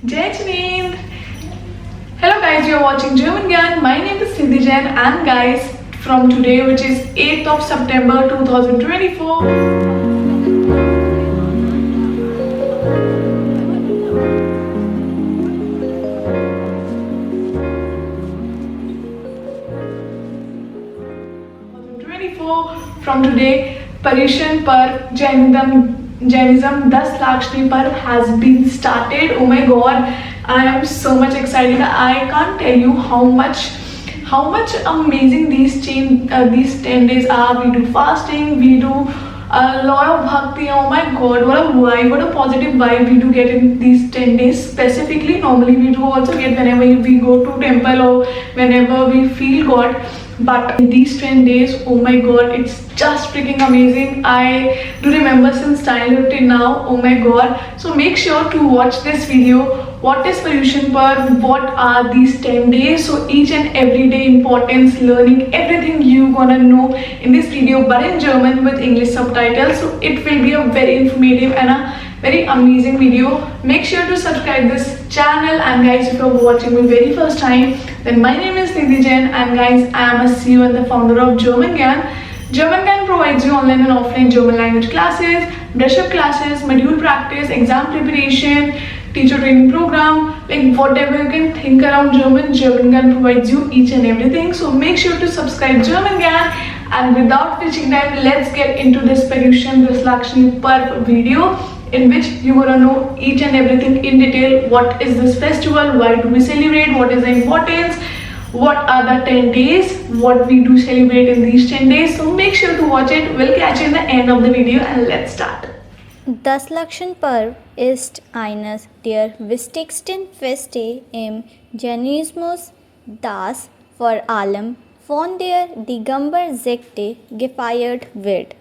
Jai Chineend! Hello guys, you are watching German Gyan. My name is Siddhi Jain and guys, from today which is 8th of September 2024. From today, Paryushan Parv Jainism 10 Lakshmi Parv has been started. Oh my god, I am so much excited. I can't tell you how much amazing these 10 days are. We do fasting, we do a lot of bhakti. Oh my god, what a vibe, what a positive vibe we do get in these 10 days. Specifically, normally we do also get whenever we go to temple or whenever we feel God. But in these 10 days, oh my god, it's just freaking amazing. I do remember since childhood till now. Oh my god. So make sure to watch this video. What is Paryushan Parv? What are these 10 days? So each and every day importance, learning everything you gonna know in this video, but in German with English subtitles. So it will be a very informative and a very amazing video. Make sure to subscribe this channel, and guys, if you're watching me very first time, then my name is Nidhi Jain, and guys, I am a CEO and the founder of German Gyan. German Gyan provides you online and offline German language classes, brush-up classes, module practice, exam preparation, teacher training program, like whatever you can think around German, German Gyan provides you each and everything. So make sure to subscribe German Gyan, and without wasting time, let's get into this Paryushan Lakshmi Parv video, in which you gonna know each and everything in detail. What is this festival? Why do we celebrate? What is the importance? What are the 10 days? What we do celebrate in these 10 days? So make sure to watch it. We'll catch you in the end of the video, and let's start. Das Lakshmanparv ist eines der wichtigsten Feste im Jainismus, das vor allem von der Digambar-Sekte gefeiert wird.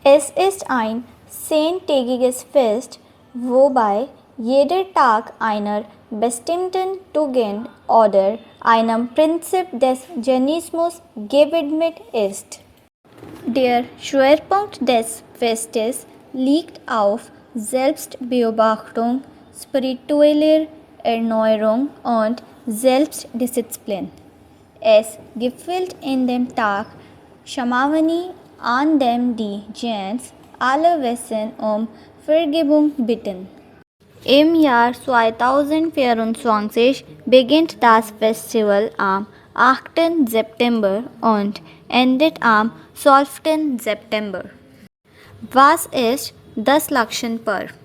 Es ist ein 10-tägiges Fest, wobei jeder Tag einer bestimmten Tugend oder einem Prinzip des Jainismus gewidmet ist. Der Schwerpunkt des Festes liegt auf Selbstbeobachtung, spiritueller Erneuerung und Selbstdisziplin. Es gefällt in dem Tag Shamavani, an dem die Jains alle Wesen Vergebung bitten. Im Jahr 2024 beginnt das Festival am 8. September und endet am 12. September. Was ist das Lakshmanparv?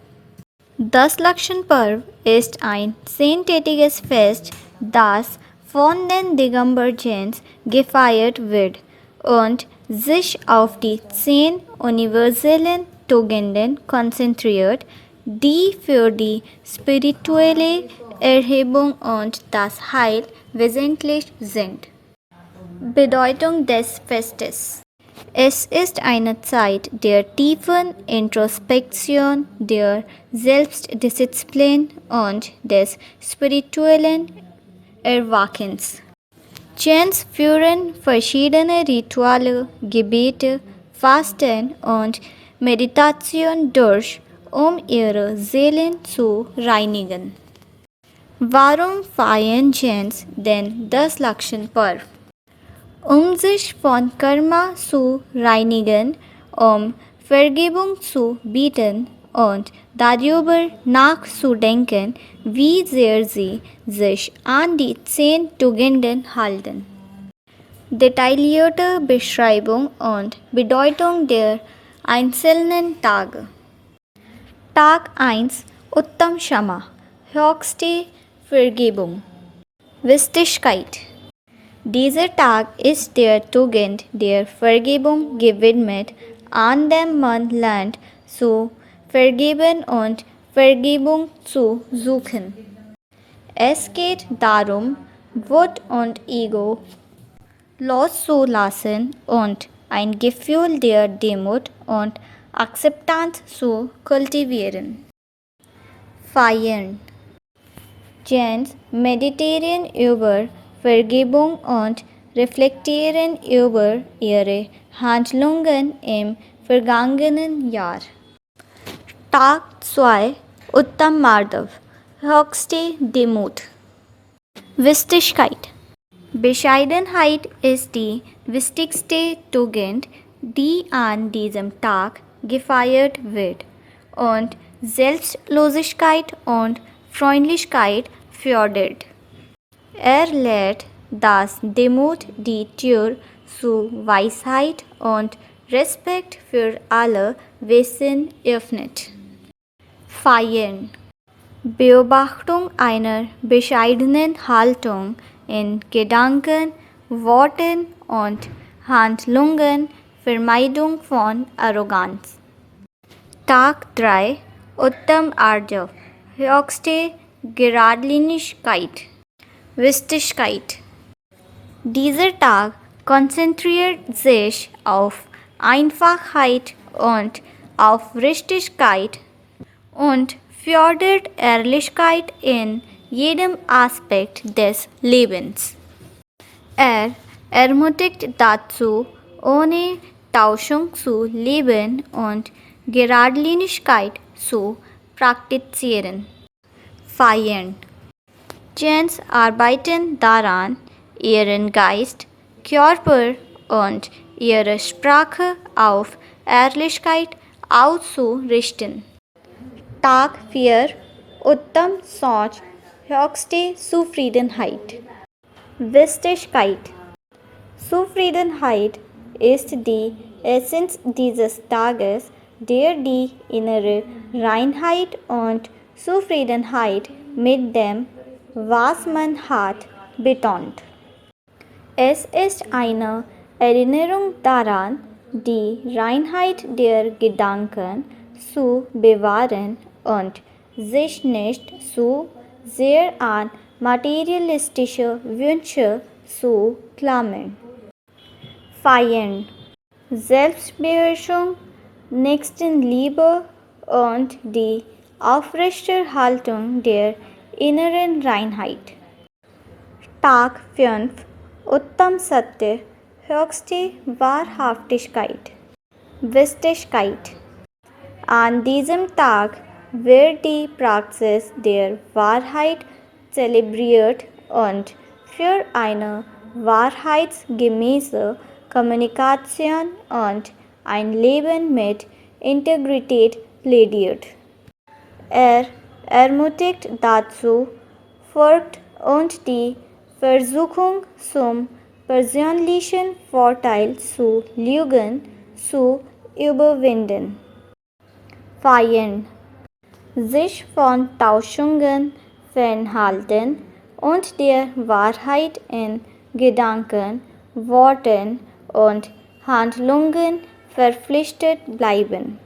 Das Lakshmanparv ist ein 10-tägiges Fest, das von den Digambar-Jains gefeiert wird und sich auf die 10 universellen Tugenden konzentriert, die für die spirituelle Erhebung und das Heil wesentlich sind. Bedeutung des Festes: Es ist eine Zeit der tiefen Introspektion, der Selbstdisziplin und des spirituellen Erwachens. Jains führen verschiedene Rituale, Gebete, Fasten und Meditation durch, ihre Seelen zu reinigen. Warum feiern Jains denn das Lakshmanparv? Sich von Karma zu reinigen, Vergebung zu bieten und darüber nachzudenken, wie sehr sie sich an die 10 Tugenden halten. Detaillierte Beschreibung und Bedeutung der einzelnen Tage. Tag 1: Uttam Shama, höchste Vergebung. Wichtigkeit: Dieser Tag ist der Tugend der Vergebung gewidmet, an dem man lernt zu vergeben und Vergebung zu suchen. Es geht darum, Wut und Ego loszulassen und ein Gefühl der Demut und Akzeptanz zu kultivieren. Feiern: Jains meditieren über Vergebung und reflektieren über ihre Handlungen im vergangenen Jahr. Tag 2: Uttam Madhav, höchste Demut. Wichtigkeit. Bescheidenheit ist die wichtigste Tugend, die an diesem Tag gefeiert wird, und Selbstlosigkeit und Freundlichkeit fördert. Er lehrt, dass Demut die Tür zu Weisheit und Respekt für alle Wesen öffnet. Feiern. Beobachtung einer bescheidenen Haltung in Gedanken, Worten und Handlungen, Vermeidung von Arroganz. Tag 3. Uttam Arjav. Höchste Geradlinigkeit. Wichtigkeit. Dieser Tag konzentriert sich auf Einfachheit und Aufrichtigkeit und fördert Ehrlichkeit in jedem Aspekt des Lebens. Er ermutigt dazu, ohne Täuschung zu leben und Geradlinigkeit zu praktizieren. Feiern. Jains arbeiten daran, ihren Geist, Körper und ihre Sprache auf Ehrlichkeit auszurichten. Tag 4. Uttam Soch. Höchste Zufriedenheit. Wichtigkeit. Zufriedenheit ist die Essenz dieses Tages, der die innere Reinheit und Zufriedenheit mit dem, was man hat, betont. Es ist eine Erinnerung daran, die Reinheit der Gedanken zu bewahren und sich nicht zu sehr an materialistische Wünsche zu klammern. Feiern. Selbstbeherrschung, Nächstenliebe und die Aufrechterhaltung der inneren Reinheit. Tag 5. Uttam Satya. Höchste Wahrhaftigkeit. Wichtigkeit. An diesem Tag wird die Praxis der Wahrheit zelebriert und für eine wahrheitsgemäße Kommunikation und ein Leben mit Integrität plädiert. Er ermutigt dazu, Furcht und die Versuchung zum persönlichen Vorteil zu lügen zu überwinden. Feiern. Sich von Täuschungen fernhalten und der Wahrheit in Gedanken, Worten und Handlungen verpflichtet bleiben.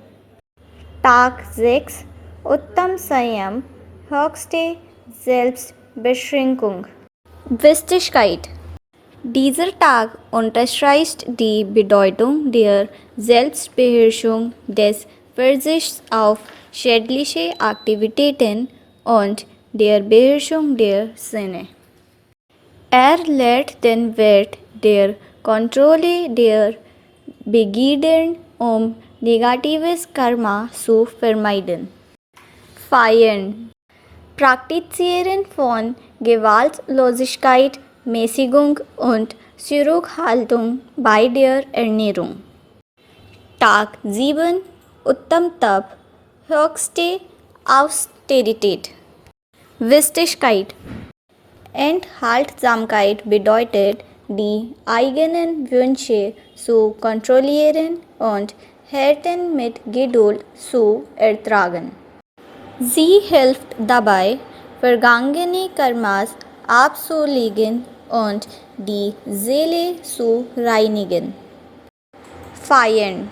Tag 6. Uttam Sanyam. Höchste Selbstbeschränkung. Wichtigkeit. Dieser Tag unterstreicht die Bedeutung der Selbstbeherrschung, des Verzichts auf schädliche Aktivitäten und der Beherrschung der Sinne. Er lehrt den Wert der Kontrolle der Begierden, um negatives Karma zu vermeiden. Feiern. Praktizieren von Gewaltlosigkeit, Mäßigung und Zurückhaltung bei der Ernährung. Tag 7. Uttam Tap. Höchste Austerität. Wichtigkeit. Enthaltsamkeit bedeutet, die eigenen Wünsche zu kontrollieren und Härten mit Geduld zu ertragen. Sie hilft dabei, vergangene Karmas abzulegen und die Seele zu reinigen. Feiern.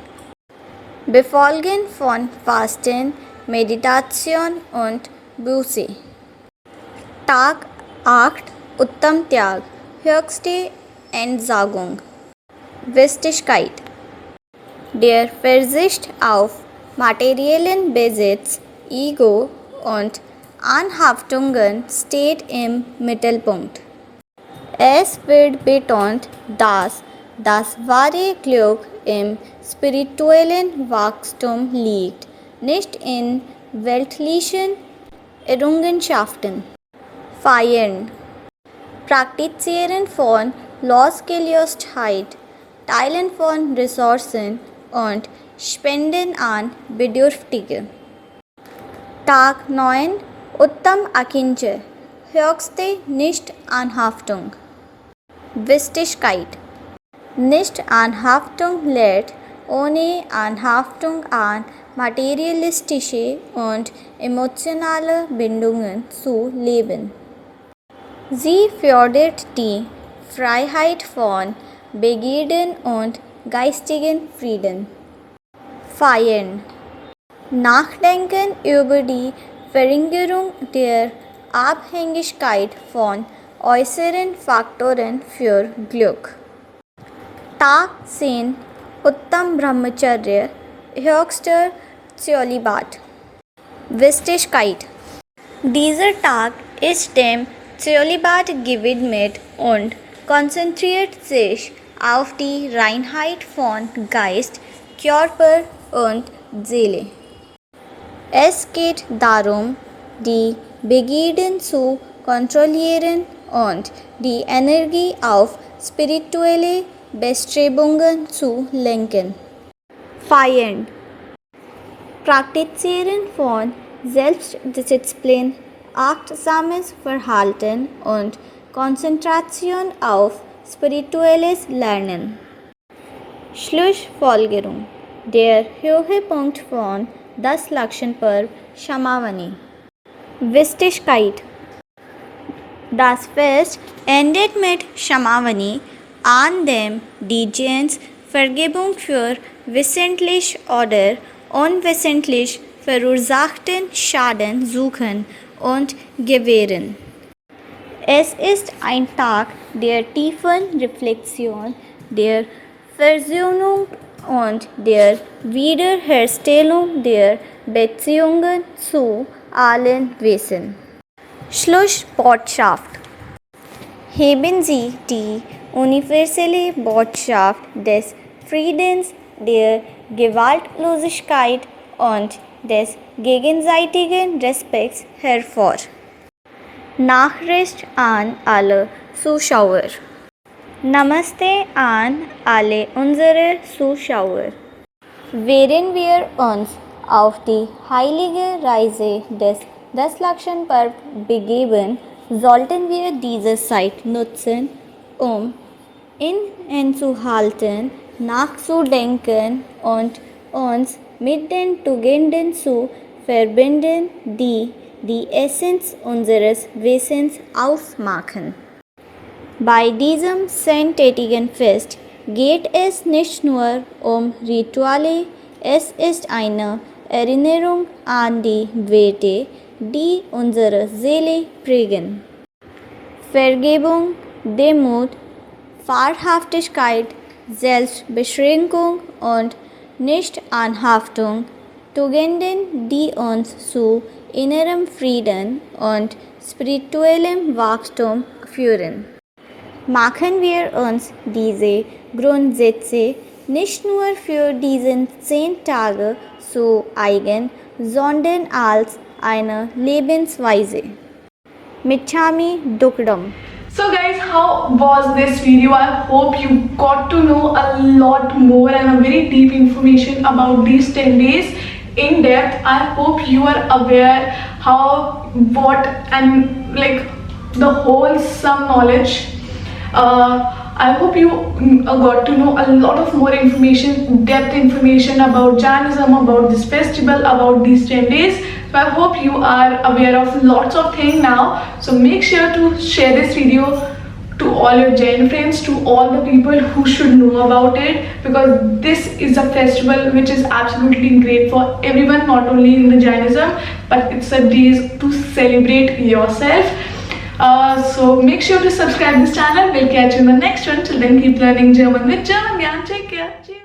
Befolgen von Fasten, Meditation und Buße. Tag 8. Uttam Tyag. Höchste Entsagung. Wichtigkeit. Der Verzicht auf materiellen Besitz, Ego und Anhaftungen steht im Mittelpunkt. Es wird betont, dass das wahre Glück im spirituellen Wachstum liegt, nicht in weltlichen Errungenschaften. Feiern. Praktizieren von Losgelöstheit, Teilen von Ressourcen und Spenden an Bedürftige. Tag 9. Uttam Akinche. Höchste Nichtanhaftung. Wichtigkeit. Nichtanhaftung lehrt, ohne Anhaftung an materialistische und emotionale Bindungen zu leben. Sie fördert die Freiheit von Begierden und geistigen Frieden. Feiern. Nachdenken über die Verringerung der Abhängigkeit von äußeren Faktoren für Glück. Tag 10. Uttam Brahmacharya, höchster Zölibat. Wichtigkeit. Dieser Tag ist dem Zölibat gewidmet und konzentriert sich auf die Reinheit von Geist, Körper und Seele. Es geht darum, die Begierden zu kontrollieren und die Energie auf spirituelle Bestrebungen zu lenken. Feiern. Praktizieren von Selbstdisziplin, achtsames Verhalten und Konzentration auf spirituelles Lernen. Schlussfolgerung. Der Höhepunkt von Das Lakshan-Parv Shamavani. Wichtigkeit. Das Fest endet mit Shamavani, an dem die Jains Vergebung für wissentlich oder unwissentlich verursachten Schaden suchen und gewähren. Es ist ein Tag der tiefen Reflexion, der Versöhnung und der Wiederherstellung der Beziehungen zu allen Wesen. Schlussbotschaft. Heben Sie die universelle Botschaft des Friedens, der Gewaltlosigkeit und des gegenseitigen Respekts hervor. Nachricht an alle Zuschauer. Namaste an alle unsere Zuschauer. Während wir uns auf die heilige Reise des Das Lakshan-Parv begeben, sollten wir diese Zeit nutzen, um innezuhalten, nachzudenken und uns mit den Tugenden zu verbinden, die die Essenz unseres Wesens ausmachen. Bei diesem zehntägigen Fest geht es nicht nur um Rituale, es ist eine Erinnerung an die Werte, die unsere Seele prägen. Vergebung, Demut, Wahrhaftigkeit, Selbstbeschränkung und Nichtanhaftung, Tugenden, die uns zu innerem Frieden und spirituellem Wachstum führen. Machen wir uns diese Grundsätze nicht nur für diesen 10 Tage zu eigen, sondern als eine Lebensweise. Michhami Dukdam. So guys, how was this video? I hope you got to know a lot more and a very deep information about these 10 days in depth. I hope you are aware how, what and like the wholesome knowledge. I hope you got to know a lot of more information, depth information about Jainism, about this festival, about these 10 days. So I hope you are aware of lots of things now. So make sure to share this video to all your Jain friends, to all the people who should know about it, because this is a festival which is absolutely great for everyone, not only in the Jainism, but it's a day to celebrate yourself. So make sure to subscribe this channel. We'll catch you in the next one. Till then, keep learning German with German Gyan. Take care. Cheers.